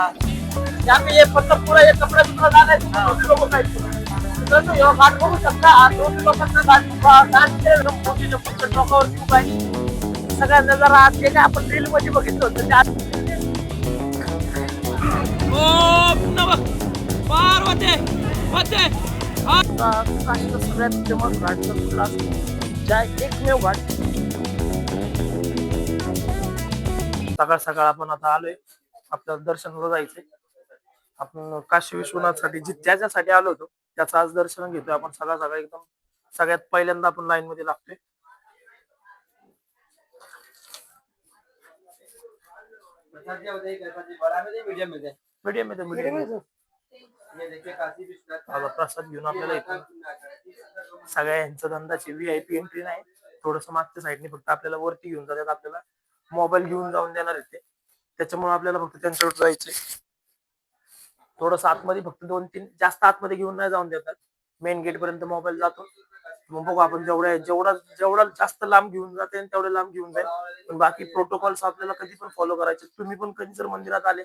यहाँ पे ये मतलब पूरा ये कपड़ा दुकान डाला है लोगों का तो यो घाट बघू शकता दोन लोकांना घाट मोठी डोक्यावर खूप आहे सगळ्यांना जरा आज जे काय आपण रील मध्ये बघितलं होतं ते पार्वती सगळ्यात फेमस घाटचा तुला ज्या एकमेव घाट सकाळ सकाळ आपण आता आलोय आपल्याला दर्शनाला जायचंय आपण काशी विश्वनाथसाठी ज्याच्यासाठी आलो होतो त्याचं आज दर्शन घेतोय आपण सकाळ सकाळ एकदम सगळ्यात पहिल्यांदा आपण लाईन मध्ये लागतोय प्रसाद घेऊन आपल्याला इथून सगळ्यांच्या धंदाची VIP एंट्री नाही थोडस मागच्या साईडने फक्त आपल्याला वरती घेऊन जातात आपल्याला मोबाईल घेऊन जाऊन देणार आहे ते त्याच्यामुळे आपल्याला फक्त त्यांच्याकडे जायचंय थोडस आतमध्ये फक्त 2-3 जास्त आतमध्ये घेऊन नाही जाऊन देतात मेन गेट पर्यंत मोबाईल जातो मग बघू आपण जेवढा जास्त लांब घेऊन जाते तेवढे लांब घेऊन जाईल पण बाकी प्रोटोकॉल्स आपल्याला कधी पण फॉलो करायचे तुम्ही पण कधी जर मंदिरात आले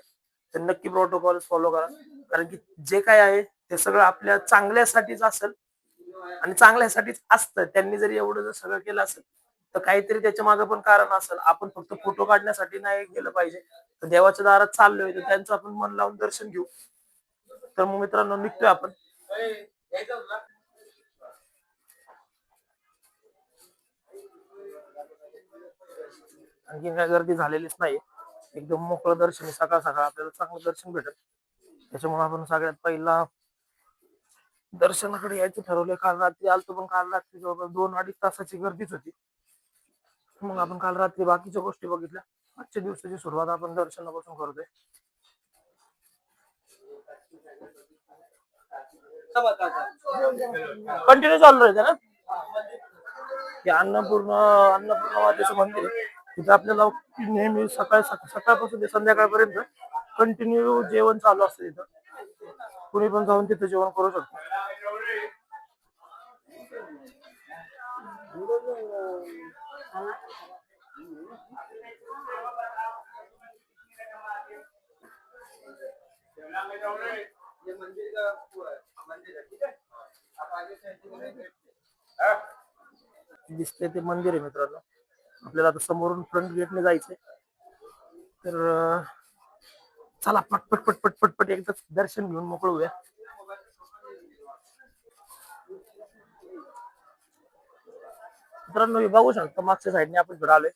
तर नक्की प्रोटोकॉल फॉलो करा कारण की जे काय आहे ते सगळं आपल्या चांगल्यासाठीच असेल आणि चांगल्यासाठीच असतं त्यांनी जरी एवढं जर सगळं केलं असेल तर काहीतरी त्याच्या मागे पण कारण असेल आपण फक्त फोटो काढण्यासाठी नाही गेलं पाहिजे तर देवाच्या दारात चाललोय तर त्यांचं आपण मन लावून दर्शन घेऊ तर मग मित्रांनो निघतोय आपण आणखी काय गर्दी झालेलीच नाही एकदम मोकळं दर्शन सकाळ सकाळ आपल्याला चांगलं दर्शन भेटत त्याच्यामुळे आपण सगळ्यात पहिला दर्शनाकडे यायचं ठरवलं काल रात्री आलतो पण काल रात्री जवळपास 2-2.5 तासाची गर्दीच होती मग आपण काल रात्री बाकीच्या गोष्टी बघितल्या आजच्या दिवसाची सुरुवात आपण दर्शनापासून करतोय कंटिन्यू चालू राहायचं ना हे अन्नपूर्णा मातेचं मंदिर आहे तिथे आपल्याला नेहमी सकाळपासून ते संध्याकाळपर्यंत कंटिन्यू जेवण चालू असतं तिथं कुणी पण जाऊन तिथं जेवण करू शकतो दिसते ते मंदिर आहे मित्रांनो आपल्याला आता समोरून फ्रंट गेटने जायचंय तर चला पटपट पटपट पटपट एकदा दर्शन घेऊन मोकळ होऊया मित्रांनो बघू शकता मागच्या साईडने आपण इकडे आलोय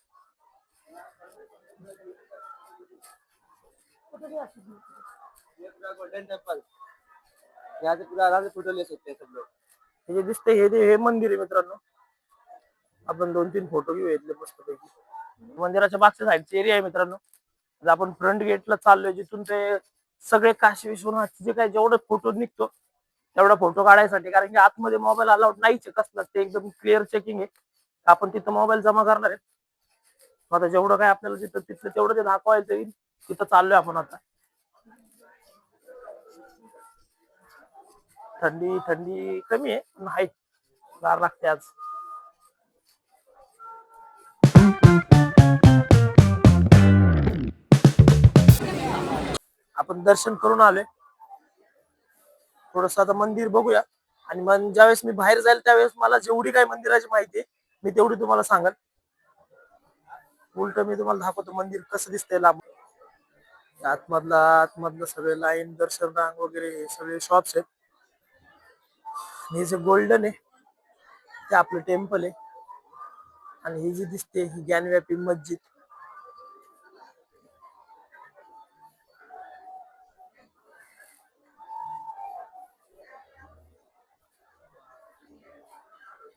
गोल्डन टेम्पल यहाँ से पूरा आराम से फोटो ले सकते हैं सब लोग हे दिसते हे मंदिर आहे मित्रांनो आपण 2-3 फोटो घेऊ येतले मस्तपैकी मंदिराच्या मागच्या साईडचा एरिया आहे मित्रांनो आपण फ्रंट गेटला चाललोय जिथून ते सगळे काशी विश्वनाथ जे काय जेवढे फोटो निघतो तेवढा फोटो काढायसाठी कारण की आतमध्ये मोबाईल अलाउड नाहीच कसला ते एकदम क्लिअर चेकिंग आहे आपण तिथं मोबाईल जमा करणार आहे आता जेवढं काय आपल्याला तिथलं तेवढं ते दाखवायचं येईल तिथं चाललोय आपण आता थंडी कमी आहे नाही गार लागते आज आपण दर्शन करून आलोय थोडस आता मंदिर बघूया आणि मग ज्यावेळेस मी बाहेर जाईल त्यावेळेस मला जेवढी काही मंदिराची माहिती आहे मी तेवढी तुम्हाला सांगाल उलट मी तुम्हाला दाखवतो मंदिर कसं दिसतंय लांब आतमधलं सगळे लाईन दर्शन रांग वगैरे हे सगळे शॉप्स आहेत हे जे गोल्डन आहे ते आपलं टेम्पल आहे आणि ही जी दिसते ही ज्ञानव्यापी मस्जिद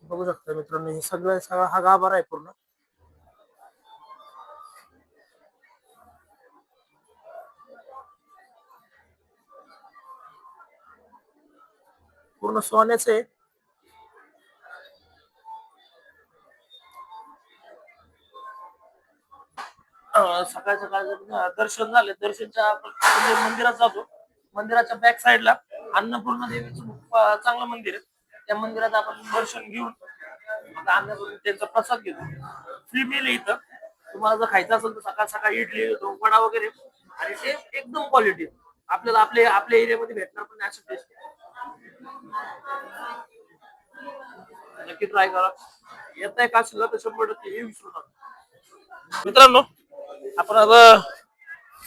बघू शकता मित्रांनो हे सगळा हा गाभारा आहे पूर्ण पूर्ण सोन्याचं आहे सकाळ सकाळ दर्शन झाले दर्शनच्या मंदिरात जातो मंदिराच्या बॅक साईडला अन्नपूर्णा देवीचं चांगलं मंदिर आहे त्या मंदिरात आपण दर्शन घेऊन अन्नपूर्णा त्यांचा प्रसाद घेतो फ्री मिल इथं तुम्हाला जर खायचं असेल तर सकाळ सकाळी इडली वडा वगैरे आणि टेस्ट एकदम क्वालिटी आपल्याला आपल्या एरियामध्ये भेटणार पण असं टेस्ट नक्की ट्राय करा. येत आहे काशीला तर 100% हे विसरू नका मित्रांनो. आपण आता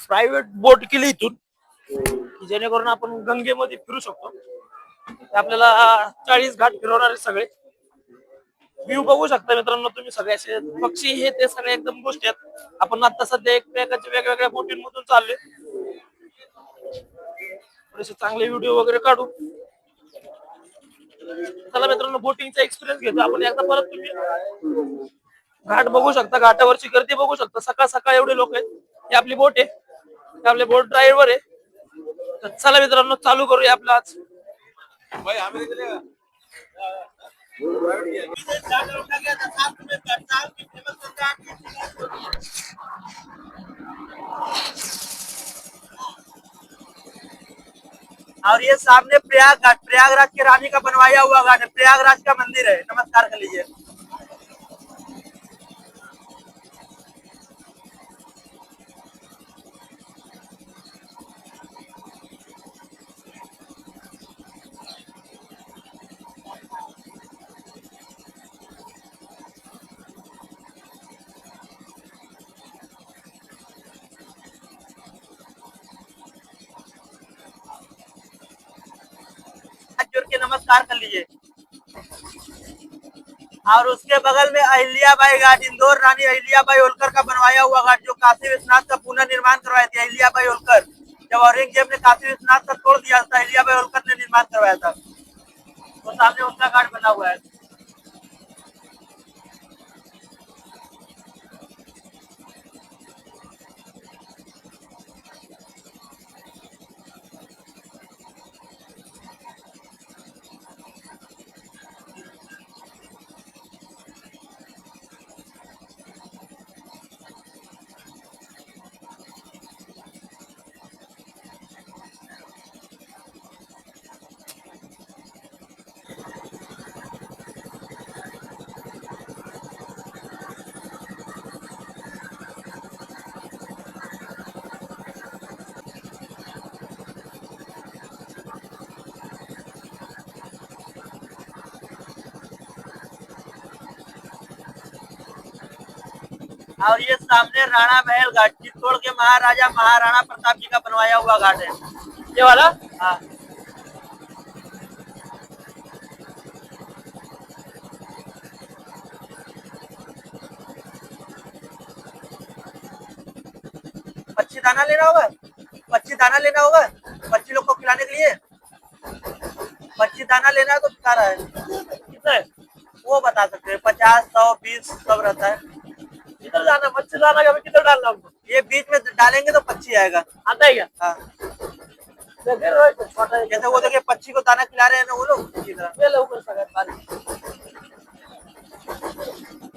प्रायव्हेट बोट केली इथून जेणेकरून आपण गंगेमध्ये फिरू शकतो. आपल्याला 40 घाट फिरवणारे सगळे व्ह्यू बघू शकता मित्रांनो तुम्ही. सगळे असे पक्षी हे ते सगळे एकदम गोष्टी आहेत. आपण आता सध्या एकमेकांच्या वेगवेगळ्या बोटींमधून चाललोय. थोडेसे चांगले व्हिडिओ वगैरे काढू. चला मित्रांनो बोटिंगचा एक्सपिरियन्स घेतो आपण एकदा परत. तुम्ही घाट बघू शकता, घाटावरची गर्दी बघू शकता. सकाळ सकाळ एवढे लोक आहेत. ही आपली बोट आहे, आपले बोट ड्रायव्हर आहे. तर चला मित्रांनो चालू करूया आपला आज. और ये सामने प्रयाग घाट, प्रयागराज के रानी का बनवाया हुआ घाट है, प्रयागराज का मंदिर है। नमस्कार कर लीजिए। जोड़ के नमस्कार कर लीजिए। और उसके बगल में अहिल्याबाई घाट, इंदौर रानी अहिल्याबाई होलकर का बनवाया हुआ घाट, जो काशी विश्वनाथ का पुनर्निर्माण करवाए थे अहिल्याबाई होलकर। जब औरंगजेब ने काशी विश्वनाथ का तोड़ दिया था, अहिल्याबाई होलकर ने निर्माण करवाया था। तो सामने उनका घाट बना हुआ है। और ये सामने राणा महल घाट, चित्तौड़ के महाराजा महाराणा प्रताप जी का बनवाया हुआ घाट है ये वाला। हाँ 25 दाना लेना होगा, 25 दाना लेना होगा 25 लोग को खिलाने के लिए। 25 दाना लेना है तो बता रहा है कितना है वो बता सकते हैं। 50, 100, 20 सब रहता है। किधर जाना मच्छी दाना का किधर डालना हमको? ये बीच में डालेंगे तो 25 आएगा। आता है क्या? हाँ जैसे वो देखिए 25 को दाना खिला रहे हैं ना वो लोग।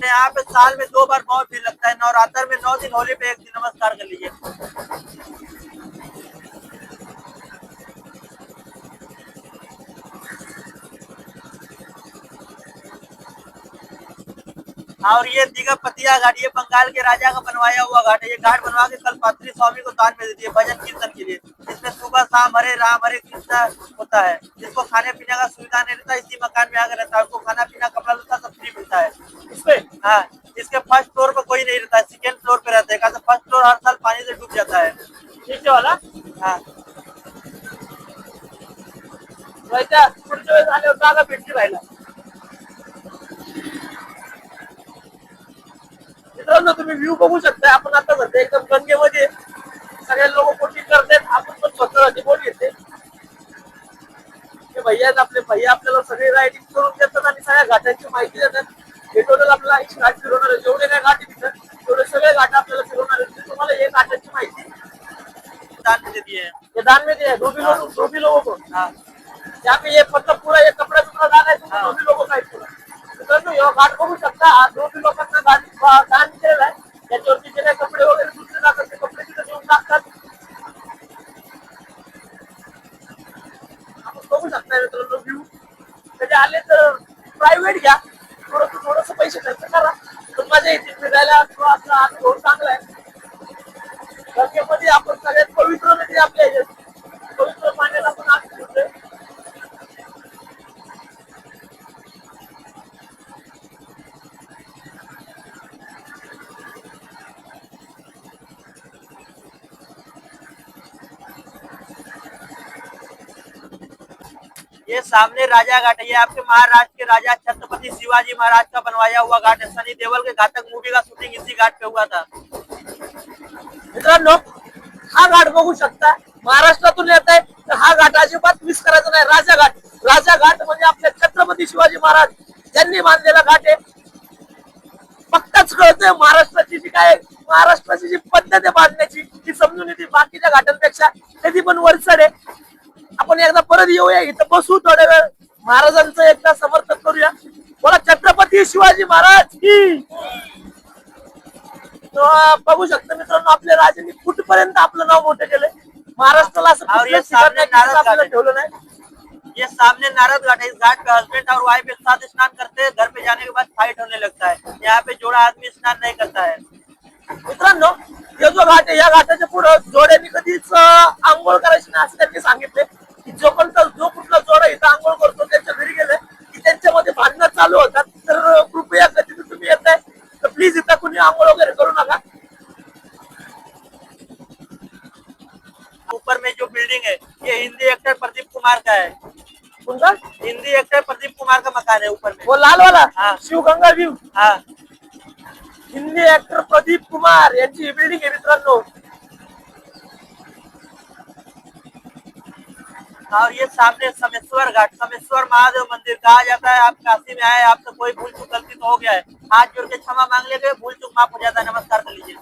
यहाँ पे साल में 2 बार बहुत भीड़ लगता है। नवरात्र में 9 दिन, होली पे 1 दिन। नमस्कार कर लीजिए। और ये दिगपतिया घाट, ये बंगाल के राजा का बनवाया हुआ घाट है। ये घाट बनवा के कल पात्री स्वामी को दान में दे दिए भजन कीर्तन के लिए। इसमें सुबह शाम हरे राम हरे कृष्ण होता है। जिसको खाने पीने का सुविधा नहीं रहता इसी मकान में आकर रहता है। उसको खाना पीना कपड़ा लत्ता सब फ्री मिलता है इसमें। हाँ इसके फर्स्ट फ्लोर पर कोई नहीं रहता है, सेकेंड फ्लोर पे रहता है। फर्स्ट फ्लोर हर साल पानी से डूब जाता है नीचे वाला। हाँ पुढच्या वेळेस आल्यावर जागा भेटली राहिला। मित्रांनो तुम्ही व्ह्यू बघू शकता। आपण आता सध्या एकदम गंगेमध्ये सगळे लोक बोटिंग करतात। आपण पण स्वतःची बोट घेते। हे भैया आपले भैया आपल्याला सगळे रायडिंग करून देतात आणि सगळ्या घाटांची माहिती देतात। हे टोटल आपल्याला 80 घाट फिरवणार आहे। जेवढे काय घाट तिथं तेवढे सगळे घाट आपल्याला फिरवणार आहे। तुम्हाला हे घाटांची माहिती दान में दे दिए हैं। ये दान में दिया है दो भी लोगों को। हाँ यहाँ पे ये मतलब पूरा ये कपड़ा टुकड़ा दान है दो भी लोगों का है पूरा। मित्रांनो यो घाट बघू शकता। दो भी लोकांना दान केलेलं आहे। त्याच्यावरती जे काही कपडे वगैरे धुतले जातात ते कपडे तिथे देऊन टाकतात। आपण बघू शकता मित्रांनो व्ह्यू। कधी आले तर प्रायव्हेट घ्या, थोडस पैसे खर्च करा पण मजा येते फिरायला। आपला अनुभव चांगला आहे। गंगेमध्ये आपण सगळ्यात पवित्र नदी आपल्या ह्याच्यात पवित्र पाण्याला पण आम्ही म्हणतोय. ये सामने राजा घाट है, ये आपके महाराष्ट्र के राजा छत्रपति शिवाजी महाराज का बनवाया हुआ घाट है। सनी देओल के घातक मूवी का शूटिंग इसी घाट पे हुआ था। मित्रांनो, हा घाट बघू शकता, महाराष्ट्रातून येत आहे तर हा घाट अजिबात मिस करायचा नाही. राजा घाट, राजा घाट म्हणजे आपले छत्रपती शिवाजी महाराज यांनी बांधलेला घाट आहे. फक्तच कळतंय महाराष्ट्राची जी काय महाराष्ट्राची जी पद्धत आहे बांधण्याची ती समजून येते बाकीच्या घाटांपेक्षा कधी पण वरचढ आहे. आपण एकदा परत येऊया, इथं बसू थोड्या वेळ, महाराजांचं एकदा समर्थन करूया. बोला छत्रपती शिवाजी महाराज की. बघू शकता मित्रांनो, आपल्या राजांनी कुठपर्यंत आपलं नाव मोठं केलंय. महाराष्ट्राला असं कुठलंच ठिकाण नाही की जिथं आपल्याला ठेवलं नाही. ये सामने नारद घाट है, इस घाट पे हस्बैंड और वाइफ एक साथ स्नान करते हैं, घर पे जाने के बाद फाइट होने लगता है। यहाँ पे जोड़ा आदमी स्नान नहीं करता है। मित्रांनो, हे जो घाट आहे या घाटाच्या पुढे जोड्यांनी कधीच आंघोळ करायची नाही असं त्यांनी सांगितले. की जो कुठला जोडा इथं आंघोळ करतो त्यांच्या घरी गेले की त्यांच्यामध्ये भांडणं चालू होतात. तर कृपया कधी तुम्ही येताय तर प्लीज इथं कुणी आंघोळ वगैरे करू नका. ऊपर में जो बिल्डिंग है ये हिंदी एक्टर प्रदीप कुमार का है। कोणता? हिंदी एक्टर प्रदीप कुमार का मकान है ऊपर में। वो लाल वाला? हाँ। शिवगंगा व्यू. हाँ, हिंदी ऍक्टर प्रदीप कुमार यांची ही बिल्डिंग आहे मित्रांनो. और ये सामने समेश्वर घाट, समेश्वर महादेव मंदिर। कहा जाता है आप काशी में आए, आपसे कोई भूल चूक गलती तो हो गया है, हाथ जोड़ के क्षमा मांग लेंगे, भूल चूक माफ हो जाता है। नमस्कार कर लीजिए।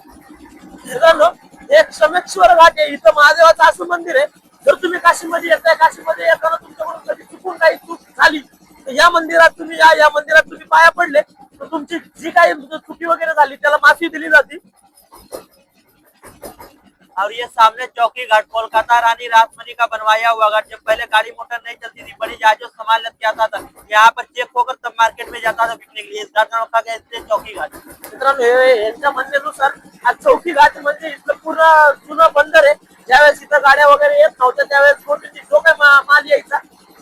मित्रांनो, एक समेश्वर घाट आहे, इथं महादेवाचं असं मंदिर आहे. जर तुम्ही काशीमध्ये येताय, काशीमध्ये येताना तुमच्याकडून कधी चुकून काही चूक झाली तर या मंदिरात तुम्ही या मंदिरात तुम्ही पाया पडले तर तुमची जी काही चुकी वगैरे झाली त्याला माफी दिली जाते. और ये सामने चौकी घाट, कोलकाता रानी रासमणी का बनवाया हुआ घाट। जब पहले गाड़ी मोटर नहीं चलती थी, बड़ी जहाजों सामान लद के आता था, यहाँ पर चेक होकर तब मार्केट में जाता था बिकने के लिए। इस घाट का रखा गया इसलिए चौकी घाट। मित्रांनो, यांच्या म्हणण्यानुसार हा चौकी घाट म्हणजे इथलं पूर्ण जुनं बंदर आहे. ज्यावेळेस इथं गाड्या वगैरे येत नव्हत्या त्यावेळेस मोठी जो काय माल यायचा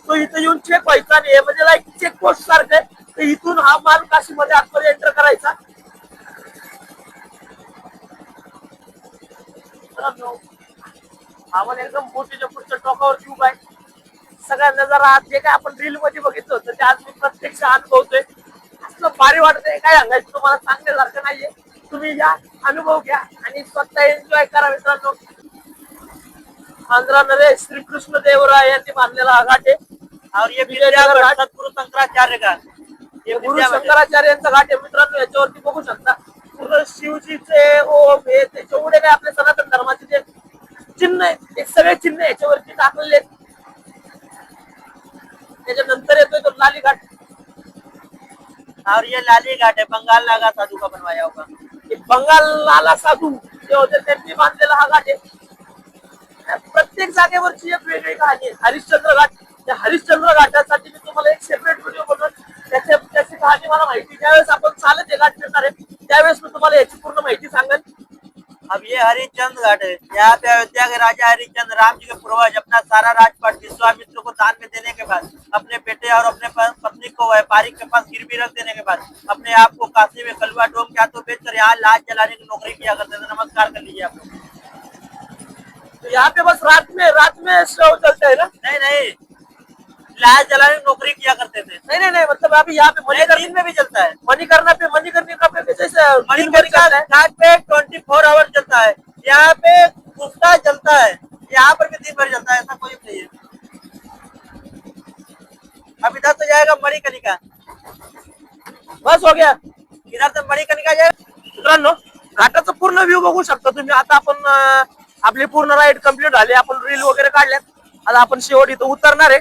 तो इथं येऊन चेक व्हायचा आणि हे म्हणजे लाईक चेक पोस्ट सारखं आहे. तर इथून हा माल काशीमध्ये आतमध्ये एंटर करायचा. आपण एकदम बोटीच्या पुढच्या टोकावरती उभा आहे. सगळ्या नजारा जे काय आपण रील मध्ये बघितलं होतं ते आज मी प्रत्यक्ष अनुभवतोय. असलं भारी वाटतंय, काय सांगायचं तुम्हाला, सांगण्यासारखं नाहीये. तुम्ही या, अनुभव घ्या आणि स्वतः एन्जॉय करा मित्रांनो. आंध्रा नरेश श्रीकृष्ण देवराय यांनी बांधलेला हा घाट आहे. और ये विजयनगर घाट सतगुरु शंकराचार्य का, हे गुरु शंकराचार्य यांचा घाट आहे मित्रांनो. याच्यावरती बघू शकता पूर्ण शिवजीचे ओम हे ते जेवढे काय आपल्या सनातन धर्माचे जे चिन्ह आहे ते सगळे चिन्ह याच्यावरती टाकलेले आहेत. त्याच्यानंतर येतोय तो लाली घाट. और ये लाली घाट है, बंगाल नागा साधु का बनवाया हुआ। बंगाल लाला साधू जे होते त्यांनी बांधलेला हा घाट आहे. प्रत्येक जागेवरची एक वेगळी कहाणी आहे. हरिश्चंद्र घाट, त्या हरिश्चंद्र घाटासाठी मी तुम्हाला एक सेपरेट व्हिडिओ बनवून त्याची कहाणी मला माहिती. ज्यावेळेस आपण चालत हे घाट फिरणार आहे त्यावेळेस मी तुम्हाला याची पूर्ण माहिती सांगेन. अब ये हरिश्चंद्र घाट है, यहाँ पे अयोध्या के राजा हरिश्चंद्र राम जी के पूर्वज अपना सारा राजपाट विश्वामित्र को दान में देने के बाद, अपने बेटे और अपने पत्नी को व्यापारी के पास गिरवी रख देने के बाद, अपने आप को काशी में कलुआ डोम के हाथों बेचकर यहाँ लाश जलाने की नौकरी किया करते थे। नमस्कार कर लीजिए आप लोग। तो यहाँ पे बस रात में शो चलता है ना? नहीं, लाश जलाने की नौकरी किया करते थे। नहीं, मतलब अभी यहाँ पे दिन में भी चलता है। मणिकर्णिका पे जैसे मणिकर्णिका घाट पे 24 आवर चलता है, यहाँ पे गुप्ता चलता है, यहाँ पर भी दिन भर चलता है, ऐसा कोई नहीं है। अब इधर से जाएगा मणिकर्णिका, बस हो गया. इधर से मणिकर्णिका जाएगा। मित्रांनो, घाटाचा पूर्ण व्ह्यू बघू शकता तुम्ही. आता आपण आपली पूर्ण राईड कम्प्लीट झाली, आपण रील वगैरे काढल्यात. आता आपण शेवट इथं उतरणार आहे.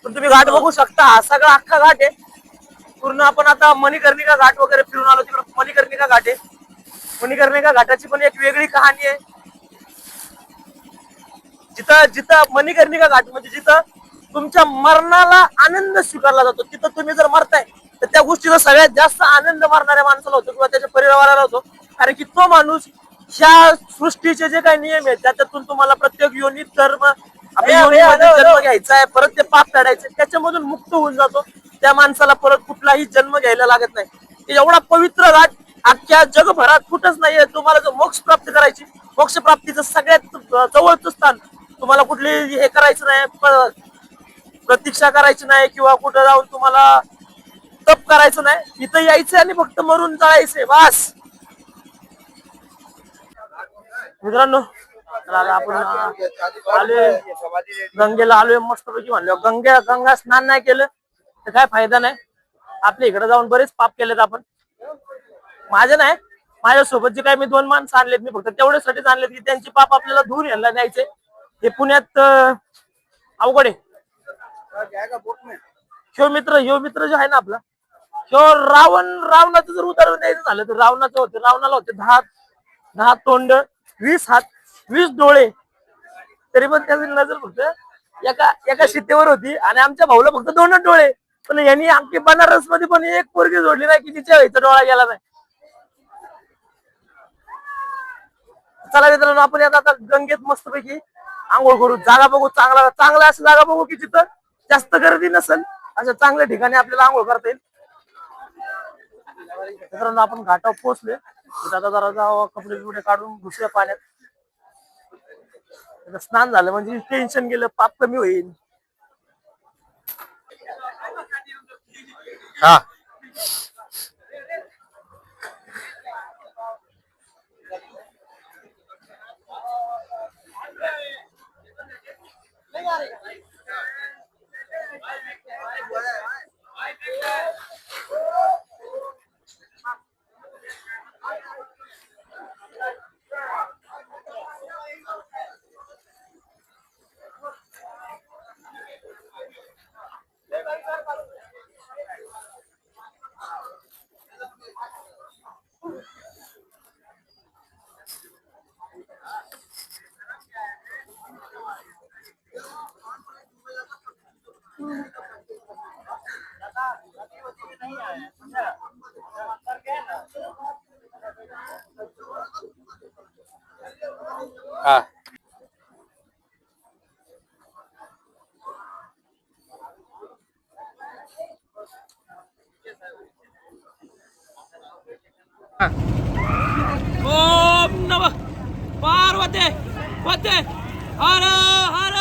पण तुम्ही घाट बघू शकता, हा सगळा अख्खा घाट आहे पूर्ण. आपण आता मणिकर्णिका घाट वगैरे फिरून आलो. तिकडे मणिकर्णिका घाट आहे. मणिकर्णिका घाटाची पण एक वेगळी कहाणी आहे. जिथं मणिकर्णिका घाट म्हणजे जिथं तुमच्या मरणाला आनंद स्वीकारला जातो. तिथं तुम्ही जर मरताय तर त्या गोष्टीचा सगळ्यात जास्त आनंद मरणाऱ्या माणसाला होतो किंवा त्याच्या परिवाराला होतो. कारण की तो माणूस ह्या सृष्टीचे जे काही नियम आहेत त्याच्यातून तुम्हाला प्रत्येक योनीत कर्म आपल्या अरे, योनीमध्ये हॅलो, जन्म हॅलो. घ्यायचा आहे, परत ते पाप फेडायचे, त्याच्यामधून मुक्त होऊन जातो. त्या माणसाला परत कुठलाही जन्म घ्यायला लागत नाही. एवढा पवित्र घाट अख्ख्या जगभरात कुठंच नाहीये. तुम्हाला जर मोक्ष प्राप्त करायची, मोक्ष प्राप्तीचं सगळ्यात जवळचं स्थान, तुम्हाला कुठली हे करायचं नाही, प्रतीक्षा करायची नाही किंवा कुठं जाऊन तुम्हाला तप करायचं नाही. इथं यायचंय आणि फक्त मरून जायचंय बस. मित्रांनो, तर आता आपण आलोय गंगेला, आलोय मस्तपैकी. म्हणलं गंगा स्नान नाही केलं तर काय फायदा नाही. आपल्या इकडे जाऊन बरेच पाप केलेत आपण. माझे नाही, माझ्यासोबत जे काय मी 2 माणसं आणलेत, मी फक्त तेवढ्यासाठीच आणलेत की त्यांची पाप आपल्याला धुवून यायला न्यायचे. हे पुण्यात अवघड आहे. ह्यो मित्र जो आहे ना आपला, ह्यो रावणाचं जर उदाहरण द्यायचं झालं तर रावणाला होते 10 तोंड, 20 हात, 20 डोळे, तरी पण त्याची नजर फक्त एका शितेवर होती. आणि आमच्या भाऊला फक्त 2च डोळे, पण यांनी आमची बनारस मध्ये पण एक पोरगी जोडली नाही की तिच्या व्हायचा डोळा गेला नाही. चला मित्रांनो, आपण आता गंगेत मस्तपैकी आंघोळ करू. जागा बघू, चांगला अशी जागा बघू की जिथं जास्त गर्दी नसेल, अशा चांगल्या ठिकाणी आपल्याला आंघोळ करता येईल. मित्रांनो, आपण घाटावर पोहोचले. आता जरा जावं, कपडे बिपडे काढून घुसूया पाण्यात. स्नान झालं म्हणजे टेन्शन गेलं, पाप कमी होईल. हा, हा. ओम नमः पार्वती पते हर हर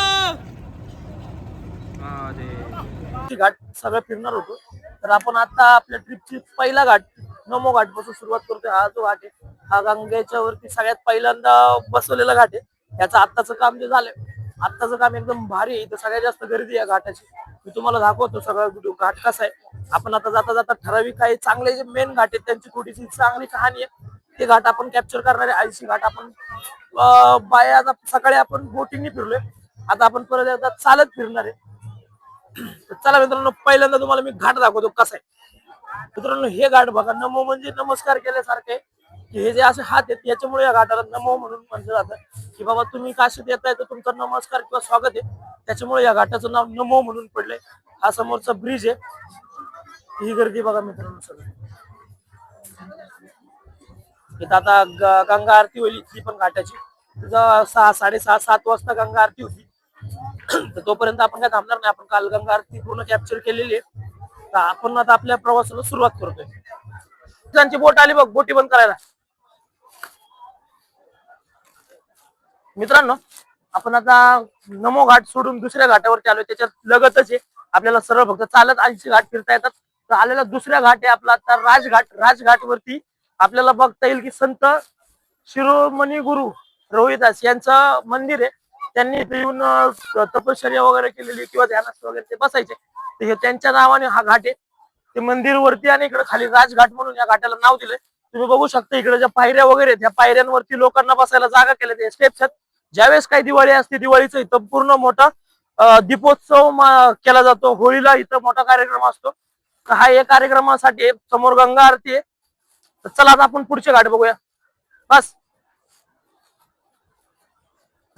घाट सगळं फिरणार होतो. तर आपण आता आपल्या ट्रिपची पहिला घाट नमो घाट पासून सुरुवात करतोय. हा जो घाट आहे, हा गंगेच्या वरती सगळ्यात पहिल्यांदा बसवलेला घाट आहे. याचं आत्ताचं काम जे झालंय, आत्ताचं काम एकदम भारी आहे. इथं सगळ्यात जास्त गर्दी आहे घाटाची. मी तुम्हाला दाखवतो सगळा व्हिडिओ घाट कसा आहे. आपण आता जाता जाता ठराविक काही चांगले जे मेन घाट आहेत त्यांची थोडीशी चांगली कहाणी आहे, ते घाट आपण कॅप्चर करणार आहे. आयसी घाट आपण बाय आता सकाळी आपण बोटिंगने फिरलोय, आता आपण परत एकदा चालत फिरणार आहे. चला मित्रांनो, पहिल्यांदा तुम्हाला मी घाट दाखवतो कसा आहे. मित्रांनो, हे घाट बघा, नमो म्हणजे नमस्कार केल्यासारखे. हे जे असे हात आहेत याच्यामुळे या घाटाला नमो म्हणून म्हटलं जातं, की बाबा तुम्ही काशीत येताय तर तुमचा नमस्कार किंवा स्वागत आहे. त्याच्यामुळे या घाटाचं नाव नमो म्हणून पडलंय. हा समोरचा ब्रिज आहे. ही गर्दी बघा मित्रांनो सगळं. इथं आता गंगा आरती होईल इथली पण घाटाची. 6, 6:30, 7 वाजता गंगा आरती होती. तर तोपर्यंत आपण काय थांबणार नाही. आपण काल गंगा आरती पूर्ण कॅप्चर केलेली आहे. तर आपण आता आपल्या प्रवासाला सुरुवात करतोय. त्यांची बोट आली बघ, बोटी बंद करायला. मित्रांनो, आपण आता नमो घाट सोडून दुसऱ्या घाटावरती आलोय. त्याच्यात लगतच आहे, आपल्याला सरळ फक्त चालत 80 घाट फिरता येतात. तर आलेला दुसऱ्या घाट आहे आपला आता राजघाट. राजघाट वरती आपल्याला बघता येईल की संत शिरोमणी गुरु रोहिदास यांचं मंदिर आहे. त्यांनी इथे येऊन तपश्चर्या वगैरे केलेली किंवा ध्यानात वगैरे ते बसायचे. तर हे त्यांच्या नावाने हा घाट आहे. ते मंदिर वरती आणि इकडे खाली राजघाट म्हणून या घाटाला नाव दिलंय. तुम्ही बघू शकता इकडे ज्या पायऱ्या वगैरे त्या पायऱ्यांवरती लोकांना बसायला जागा केल्या, ते स्टेप्स आहेत. ज्यावेळेस काही दिवाळी असते, दिवाळीचं इथं पूर्ण मोठा दीपोत्सव केला जातो. होळीला इथं मोठा कार्यक्रम असतो. तर हा एक कार्यक्रमासाठी समोर गंगा आरती आहे. तर चला आता आपण पुढचे घाट बघूया. बस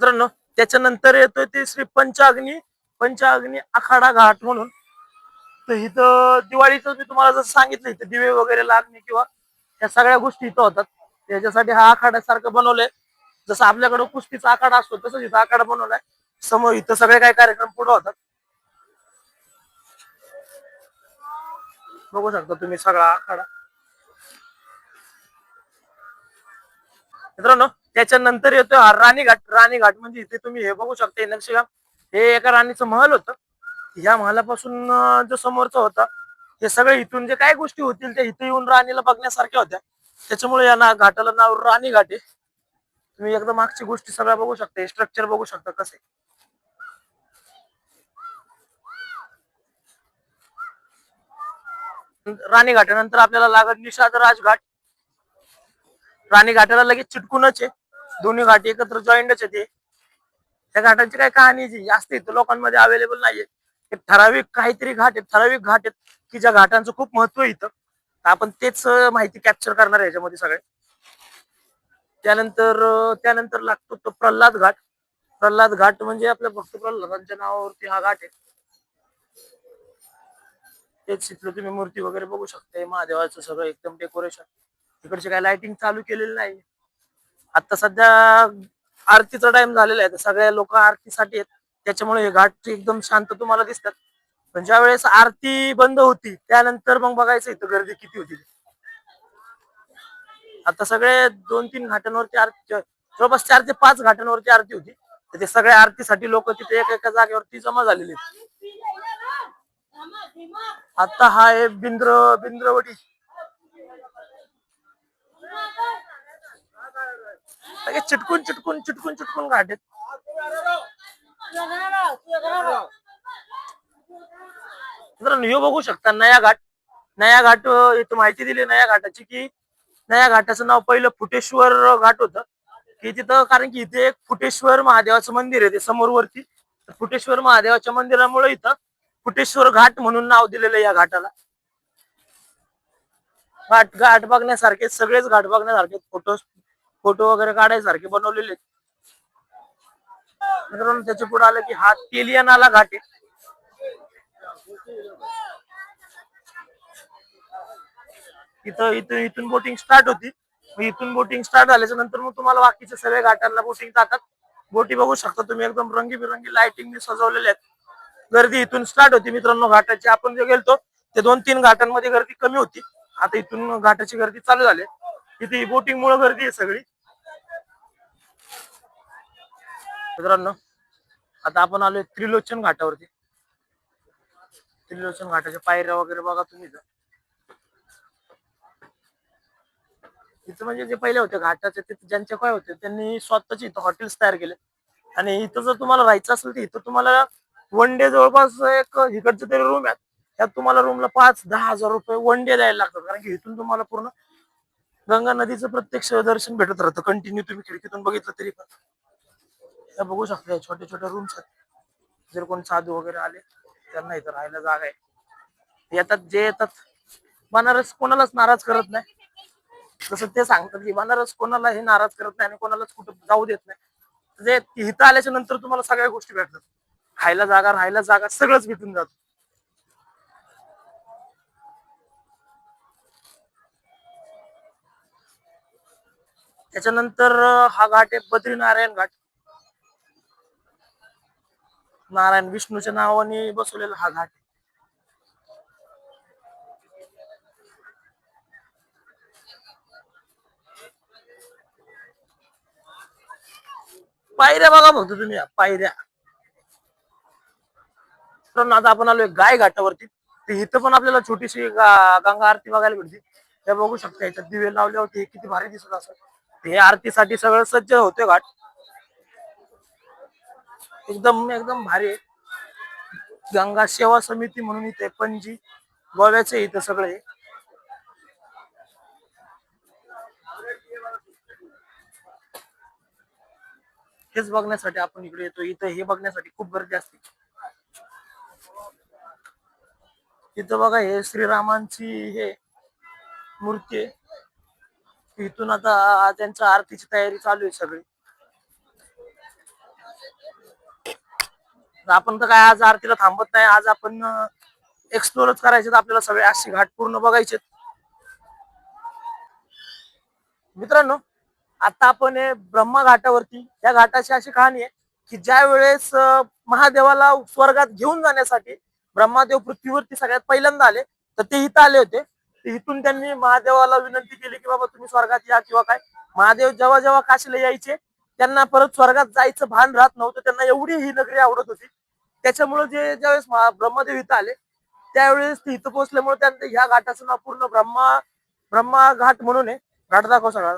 मित्रांनो, त्याच्यानंतर येतोय ते श्री पंचाग्नी आखाडा घाट म्हणून. तर इथं दिवाळीचं मी तुम्हाला जसं सांगितलं, इथं दिवे वगैरे लागणे किंवा या सगळ्या गोष्टी इथं होतात. त्याच्यासाठी हा आखाडा सारखं बनवलंय. जसं आपल्याकडे कुस्तीचा आखाडा असतो तसंच इथं आखाडा बनवलाय. समोर इथं सगळे काही कार्यक्रम पुढे होतात. बघू शकता तुम्ही सगळा आखाडा. मित्रांनो त्याच्यानंतर येतो हा राणीघाट. राणीघाट म्हणजे इथे तुम्ही हे बघू शकता, हे नक्षीकाम. हे एका राणीचं महल होतं. या महलापासून जो समोरचा होता, हे सगळे इथून जे काही गोष्टी होतील ते इथे येऊन राणीला बघण्यासारख्या होत्या. त्याच्यामुळे या घाटाला नाव राणीघाट आहे. तुम्ही एकदम मागची गोष्टी सगळ्या बघू शकता, स्ट्रक्चर बघू शकता कसे. राणीघाटानंतर आपल्याला लागत निषाद राजघाट. राणीघाटाला लगेच चिटकूनच आहे. दोन्ही घाट एकत्र जॉईंटच आहे. त्या घाटांची काही कहाणी जी जास्त इथं लोकांमध्ये अवेलेबल नाहीये. एक ठराविक काहीतरी घाट आहेत, ठराविक घाट आहेत की ज्या घाटांचं खूप महत्व आहे इथं. आपण तेच माहिती कॅप्चर करणार आहे याच्यामध्ये सगळे. त्यानंतर लागतो तो प्रल्हाद घाट. प्रल्हाद घाट म्हणजे आपल्या भक्त प्रल्हादांच्या नावावरती हा घाट आहे. तेच तिथलं तुम्ही मूर्ती वगैरे बघू शकता. महादेवाचं सगळं एकदम डेकोरेशन. इकडचे काय लाइटिंग चालू केलेली नाही. आता सध्या आरतीचा टाइम झालेला आहे, तर सगळे लोक आरतीसाठी आहेत. त्याच्यामुळे हे घाट एकदम शांत तुम्हाला दिसतात. पण ज्या वेळेस आरती बंद होती त्यानंतर मग बघायचं इथं गर्दी किती होती. आता सगळे 2-3 घाटांवरती आरती, जवळपास 4 ते 5 घाटांवरती आरती होती. तर ते सगळ्या आरतीसाठी लोक तिथे एका जागेवरती जमा झालेले आहेत. आता हा आहे बिंद्रवडी. चिटकून चिटकून चिटकून चिटकून घाट आहेत. हे बघू शकता नया घाट. नया घाट इथं माहिती दिली नया घाटाची की नया घाटाचं नाव पहिलं फुटेश्वर घाट होतं. की तिथं कारण की इथे एक फुटेश्वर महादेवाचं मंदिर आहे ते समोर वरती. फुटेश्वर महादेवाच्या मंदिरामुळे इथं फुटेश्वर घाट म्हणून नाव दिलेलं आहे या घाटाला. घाट बघण्यासारखे सगळेच घाट बघण्यासारखे, फोटो वगैरे काढायसारखे बनवलेले आहेत. मित्रांनो त्याच्या पुढे आलं की हा तेलियानाला घाट आहे. इथून बोटिंग स्टार्ट होती. इथून बोटिंग स्टार्ट झाल्याच्या नंतर मग तुम्हाला बाकीच्या सगळ्या घाटांना बोटिंग जातात. बोटी बघू शकता तुम्ही एकदम रंगीबिरंगी लाइटिंगने सजवलेल्या आहेत. गर्दी इथून स्टार्ट होती मित्रांनो घाटाची. आपण जे गेलतो ते 2-3 घाटांमध्ये गर्दी कमी होती. आता इथून घाटाची गर्दी चालू झाली. तिथे बोटिंग मुळे गर्दी आहे सगळी. मित्रांनो आता आपण आलोय त्रिलोचन घाटावरती. त्रिलोचन घाटाच्या पायऱ्या वगैरे बघा तुम्ही. इथं म्हणजे जे पहिले होते घाटाचे तिथे ज्यांचे काय होते त्यांनी स्वतःचे इथं हॉटेल्स तयार केले. आणि इथं जर तुम्हाला राहायचं असेल तर इथं तुम्हाला वन डे जवळपास एक इकडचे तरी रूम आहेत. त्यात तुम्हाला रूमला 5-10 हजार रुपये वन डे द्यायला लागतात. कारण की इथून तुम्हाला पूर्ण गंगा नदीचं प्रत्यक्ष दर्शन भेटत राहतं. कंटिन्यू तुम्ही खिडकीतून बघितलं तरी पण. बघू शकता छोटे छोटे रूम्स आहेत. जर कोण साधू वगैरे आले त्यांना इथं राहायला जागा आहे. येतात जे येतात. बनारस कोणालाच नाराज करत नाही. जसं ते सांगतात की बनारस कोणालाही नाराज करत नाही आणि कोणालाच कुठं जाऊ देत नाही. म्हणजे इथं आल्याच्या नंतर तुम्हाला सगळ्या गोष्टी भेटतात. खायला जागा, राहायला जागा, सगळंच भेटून जात. त्याच्यानंतर हा घाट आहे बद्रीनारायण घाट. नारायण विष्णूच्या नावाने बसवलेला हा घाट. पायऱ्या बघा फक्त तुम्ही, पायऱ्या. तर आता आपण आलोय गाय घाटावरती. इथं पण आपल्याला छोटीशी गंगा आरती बघायला भेटते. हे बघू शकता याच्यात दिवे लावले होते किती भारी दिसत असं. हे आरतीसाठी सगळं सज्ज होते घाट. एकदम एकदम भारी. गंगा सेवा समिती म्हणून इथे पणजी गोव्याचे इथं सगळे. हेच बघण्यासाठी आपण इकडे येतो. इथं हे बघण्यासाठी खूप गर्दी असते. इथं बघा हे श्रीरामांची हे मूर्ती आहे. इथून आता त्यांच्या आरतीची तयारी चालू आहे सगळी. आपण तर काय आज आरतीला थांबत नाही. आज आपण एक्सप्लोरच करायचे आपल्याला सगळे असे घाट पूर्ण बघायचे. मित्रांनो, आता आपण ब्रह्मा घाटावरती, या घाटाची अशी कहाणी आहे की ज्या वेळेस महादेवाला स्वर्गात घेऊन जाण्यासाठी ब्रह्मादेव पृथ्वीवरती सगळ्यात पहिल्यांदा आले, तर ते इथं आले होते. इथून त्यांनी महादेवाला विनंती केली की बाबा तुम्ही स्वर्गात या किंवा काय. महादेव जेव्हा जेव्हा काशीला यायचे त्यांना परत स्वर्गात जायचं भान राहत नव्हतं. त्यांना एवढी ही नगरी आवडत होती. त्याच्यामुळे ज्यावेळेस ब्रह्मदेव इथं आले त्यावेळेस ते इथं पोहोचल्यामुळे त्यांनी ह्या घाटाचं नाव पूर्ण ब्रह्मा घाट म्हणून आहे. घाट दाखव सगळा.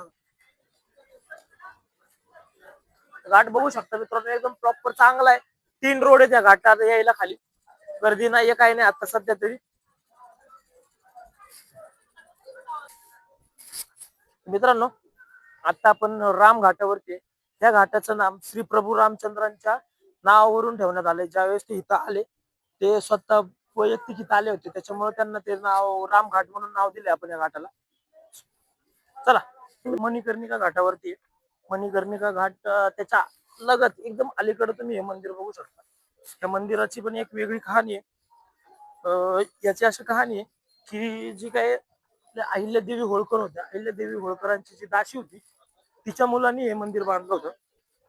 घाट बघू शकता मित्रांनो, एकदम प्रॉपर चांगला आहे. 3 रोड आहे त्या घाटात यायला. खाली गर्दी नाहीये, काही नाही आता सध्या तरी. मित्रांनो, आता आपण राम घाटावरती आहे. त्या घाटाचं नाम श्री प्रभू रामचंद्रांच्या नावावरून ठेवण्यात आले. ज्यावेळेस ते इथं आले ते स्वतः वैयक्तिक इथं आले होते, त्याच्यामुळे त्यांना ते नाव रामघाट म्हणून नाव दिले आपण या घाटाला. चला, मणिकर्णिका घाटावरती आहे. मणिकर्णिका घाट त्याच्या लगत एकदम अलीकडे तुम्ही हे मंदिर बघू शकता. त्या मंदिराची पण एक वेगळी कहाणी आहे. याची अशी कहाणी आहे की जी काय अहिल्यादेवी होळकर होत्या, अहिल्यादेवी होळकरांची जी दासी होती तिच्या मुलांनी हे मंदिर बांधलं होतं.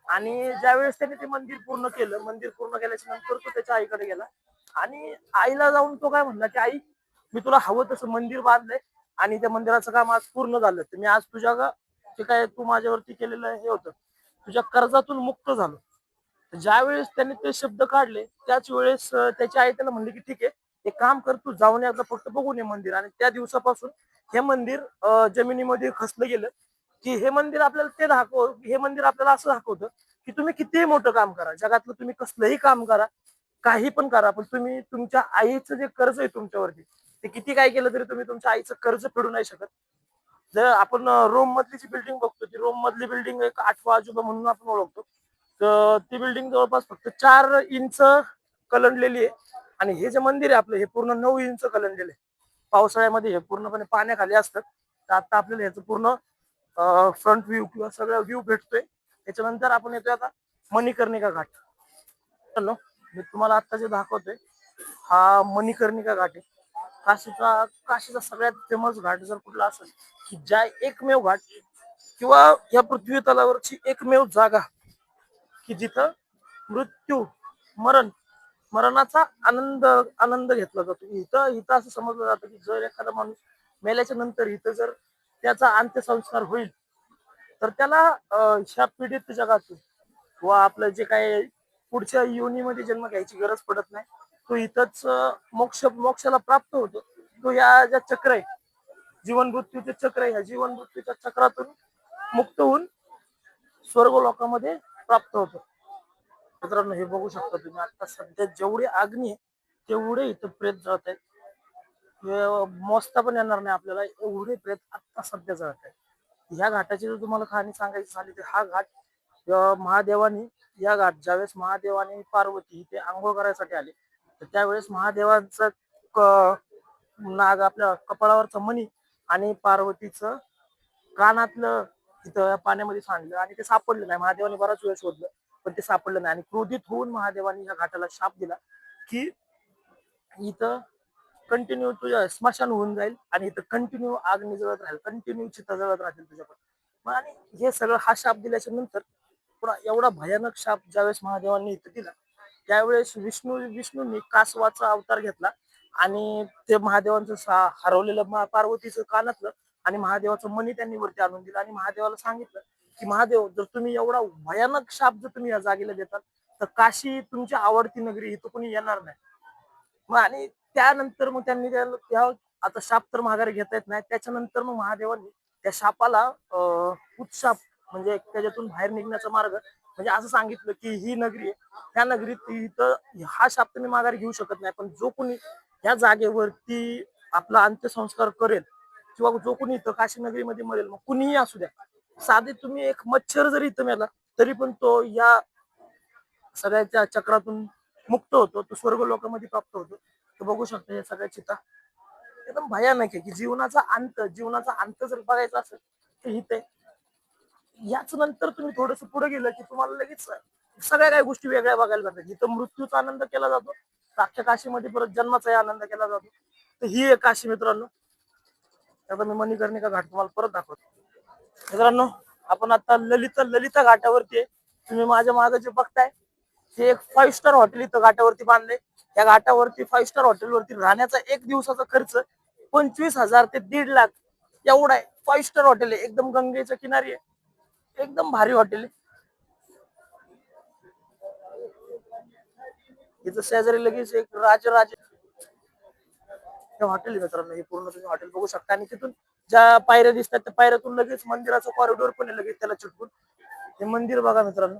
आणि ज्यावेळेस त्याने ते मंदिर पूर्ण केलं, मंदिर पूर्ण केल्याच्या नंतर तो त्याच्या आईकडे गेला आणि आईला जाऊन तो काय म्हणला की आई, मी तुला हवं तसं मंदिर बांधलंय आणि त्या मंदिराचं काम आज पूर्ण झालं, तर मी आज तुझ्या जे काय तू माझ्यावरती केलेलं हे होतं तुझ्या कर्जातून मुक्त झालो. ज्या वेळेस त्यांनी ते शब्द काढले त्याच वेळेस त्याची आई त्याला म्हणली की ठीक आहे, एक काम कर, तू जाऊन एकदा फक्त बघून ये मंदिर. आणि त्या दिवसापासून हे मंदिर जमिनीमध्ये खचलं गेलं. की हे मंदिर आपल्याला हे मंदिर आपल्याला असं दाखवतं की तुम्ही कितीही मोठं काम करा, जगातलं तुम्ही कसलंही काम करा, काही पण करा, पण तुम्ही तुमच्या आईचं जे कर्ज आहे तुमच्यावरती, ते किती काय केलं तरी तुम्ही तुमच्या आईचं कर्ज फेडू नाही शकत. जर आपण रोम मधली जी बिल्डिंग बघतो, ती रोम मधली बिल्डिंग एक आठवा अजूबा म्हणून आपण ओळखतो. तर ती बिल्डिंग जवळपास फक्त 4 इंच कलंडलेली आहे. आणि हे जे मंदिर आहे आपलं, हे पूर्ण 9 इंच कलंडलेलं आहे. पावसाळ्यामध्ये हे पूर्णपणे पाण्याखाली असतं. तर आता आपल्याला ह्याचं पूर्ण फ्रंट व्ह्यू किंवा सगळा व्ह्यू भेटतोय. त्याच्यानंतर आपण येतोय आता मणिकर्णिका घाट. चलो, मी तुम्हाला आता जे दाखवतोय हा मणिकर्णिका घाट आहे. काशीचा सगळ्यात फेमस घाट जर कुठला असेल की ज्या एकमेव घाट किंवा या पृथ्वी तलावरची एकमेव जागा की जिथं मृत्यू मरण मरणाचा आनंद घेतला जातो. इथं इथं असं समजलं जातं की जर एखादा माणूस मेल्याच्या नंतर इथं जर त्याचा अंत्यसंस्कार होईल तर त्याला ह्या पीडित जगातून किंवा आपलं जे काय पुढच्या योनीमध्ये जन्म घ्यायची गरज पडत नाही. तो इथंच मोक्षाला प्राप्त होतो. तो या ज्या चक्र आहे, जीवन मृत्यूचे चक्र आहे, ह्या जीवन मृत्यूच्या चक्रातून मुक्त होऊन स्वर्ग लोकांमध्ये प्राप्त होतो. मित्रांनो, हे बघू शकता तुम्ही, आता सध्या जेवढी अग्नी आहे तेवढे इथं प्रेत जळत आहेत. मोजता पण येणार नाही आपल्याला, एवढे प्रेत आता सध्या जळत आहेत. ह्या घाटाची जर तुम्हाला कहाणी सांगायची झाली तर हा घाट महादेवानी, या घाट ज्यावेळेस महादेव आणि पार्वती ते आंघोळ करायसाठी आले तर त्यावेळेस महादेवांचं नाग आपल्या कपाळावरचा मणी आणि पार्वतीचं कानातलं तिथं पाण्यामध्ये सांडलं आणि ते सापडलं नाही. महादेवाने बराच वेळ शोधलं पण ते सापडलं नाही. आणि क्रोधित होऊन महादेवाने या घाटाला शाप दिला की इथं कंटिन्यू तुझ्या स्मशान होऊन जाईल आणि इथं कंटिन्यू आग्नी जळत राहील, कंटिन्यू चिता जळत राहतील तुझ्याकडे. आणि हे सगळं हा शाप दिल्याच्या नंतर पुन्हा एवढा भयानक शाप ज्यावेळेस महादेवांनी इथं दिला त्यावेळेस विष्णूंनी कासवाचा अवतार घेतला आणि ते महादेवांचं हरवलेलं पार्वतीचं कानातलं आणि महादेवाचं मणी त्यांनी वरती आणून दिलं आणि महादेवाला सांगितलं की महादेव, जर तुम्ही एवढा भयानक शाप जर तुम्ही या जागेला देतात तर काशी तुमची आवडती नगरी, इथं कोणी येणार नाही. मग आणि त्यानंतर मग त्यांनी त्या आता शाप तर माघारी घेता येत नाही. त्याच्यानंतर मग महादेवांनी त्या शापाला उत्शाप म्हणजे त्याच्यातून बाहेर निघण्याचा मार्ग म्हणजे असं सांगितलं की ही नगरी आहे, त्या नगरीत इथं हा शाप तुम्ही माघारी घेऊ शकत नाही, पण जो कोणी या जागेवरती आपला अंत्यसंस्कार करेल किंवा जो कोणी इथं काशी नगरीमध्ये मरेल, मग कुणीही असू द्या, साधे तुम्ही एक मच्छर जरी इथं मेला तरी पण तो या सगळ्याच्या चक्रातून मुक्त होतो, तो स्वर्ग लोकांमध्ये प्राप्त होतो. तर बघू शकता हे सगळ्या चिता एकदम भयानक आहे की जीवनाचा अंत जर बघायचा असेल तर इथे. याच नंतर तुम्ही थोडस पुढे गेलं की तुम्हाला लगेच सगळ्या काही गोष्टी वेगळ्या बघायला भेटतात. इथं मृत्यूचा आनंद केला जातो, अख्ख्या काशीमध्ये परत जन्माचाही आनंद केला जातो. तर ही एक काशी मित्रांनो. आता मी मणिकर्णिका घाट तुम्हाला परत दाखवतो. मित्रांनो आपण आता ललिता घाटावरती आहे. तुम्ही माझ्या मागे जे बघताय ते एक 5 स्टार हॉटेल इथं घाटावरती बांधले. या घाटावरती 5 स्टार हॉटेलवरती राहण्याचा एक दिवसाचा खर्च 25,000 ते 1.5 लाख एवढा आहे. 5 स्टार हॉटेल आहे, एकदम गंगेच्या किनारी आहे, एकदम भारी हॉटेल आहे. इथं शेजारी लगेच एक राजराजे हे हॉटेल आहे मित्रांनो. हे पूर्ण तुम्ही हॉटेल बघू शकता आणि तिथून ज्या पायऱ्या दिसतात त्या पायऱ्यातून लगेच मंदिराचं कॉरिडॉर पण आहे लगेच त्याला चिटकून. हे मंदिर बघा मित्रांनो.